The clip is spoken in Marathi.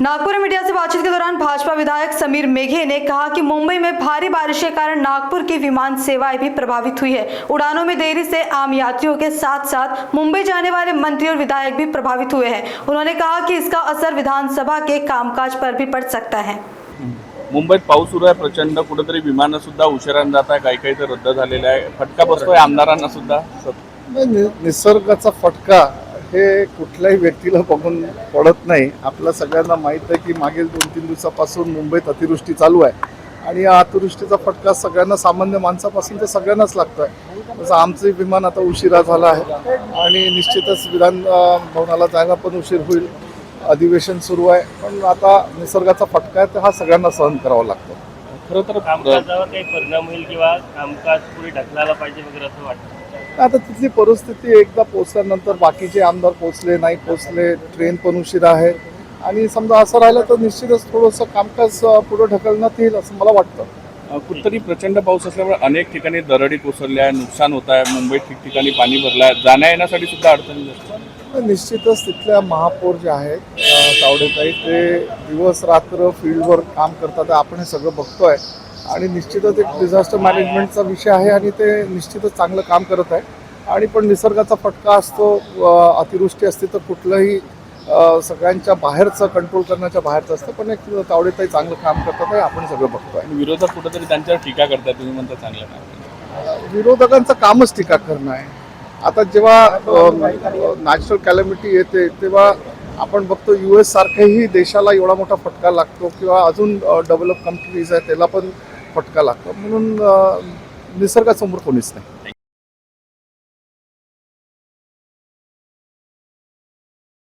नागपुर में मीडिया से बातचीत के दौरान भाजपा विधायक समीर मेघे ने कहा कि मुंबई में भारी बारिश के कारण नागपुर की विमान सेवाएं भी प्रभावित हुई है। उड़ानों में देरी से आम यात्रियों के साथ साथ मुंबई जाने वाले मंत्री और विधायक भी प्रभावित हुए हैं। उन्होंने कहा कि इसका असर विधानसभा के कामकाज पर भी पड़ सकता है। मुंबईत पाऊस सुरू आहे प्रचंड, कुठेतरी विमानं सुद्धा उशिराने जात आहे, काही काही तर रद्द झालेले आहे। फटका बसतोय आमदारांना सुद्धा। निसर्गाचा फटका हे कुठल्याही व्यक्तीला बघून पडत नाही। आपल्या सगळ्यांना माहीत आहे की मागील 2-3 दिवसापासून मुंबईत अतिवृष्टी चालू आहे आणि या अतिवृष्टीचा फटका सगळ्यांना, सामान्य माणसापासून तर सगळ्यांनाच लागतोय। जसं आमचे विमान आता उशिरा झालं आहे आणि निश्चितच विधान भवनाला जायला पण उशीर होईल। अधिवेशन सुरू आहे, पण आता निसर्गाचा फटका आहे तर हा सगळ्यांना सहन करावा लागतो। खरं तर कामकाजावर काही परिणाम होईल किंवा कामकाज पुढे ढकलायला पाहिजे वगैरे असं वाटतं? आता तिथली परिस्थिती एकदा पोहोचल्यानंतर बाकीचे आमदार पोहोचले नाही पोहोचले, ट्रेन पण उशिरा आहे आणि समजा असं राहिलं तर निश्चितच थोडंसं कामकाज पुढे ढकलण्यात येईल असं मला वाटतं। कुठतरी प्रचंड पाऊस असल्यामुळे अनेक ठिकाणी दरडी कोसळल्या आहे, नुकसान होत आहे। मुंबईत ठिकठिकाणी पाणी भरलं आहे, जाण्या येण्यासाठी सुद्धा अडचणी असतात। निश्चितच तिथल्या महापौर जे आहेत तावडेताई, ते दिवस रात्र फील्डवर काम करतात, आपण हे सगळं बघतोय आणि निश्चितच एक डिझास्टर मॅनेजमेंटचा विषय आहे आणि ते निश्चितच चांगलं काम करत आहे। आणि पण निसर्गाचा फटका असतो, अतिवृष्टी असते तर कुठलंही सगळ्यांच्या बाहेरचं कंट्रोल करण्याच्या बाहेरचं असतं, पण एक तावडेताई चांगलं काम करतात आहे, आपण सगळं बघतोय। आणि विरोधक कुठेतरी त्यांच्यावर टीका करतात, तुम्ही म्हणता चांगलं काम। विरोधकांचं कामच टीका करणं आहे। आता जेव्हा नॅचरल कॅलॅमिटी येते तेव्हा आपण बघतो US सारख्याही देशाला एवढा मोठा फटका लागतो किंवा अजून डेव्हलप कंट्रीज आहे त्याला पण फटका लागतो, म्हणून निसर्गासमोर कोणीच नाही।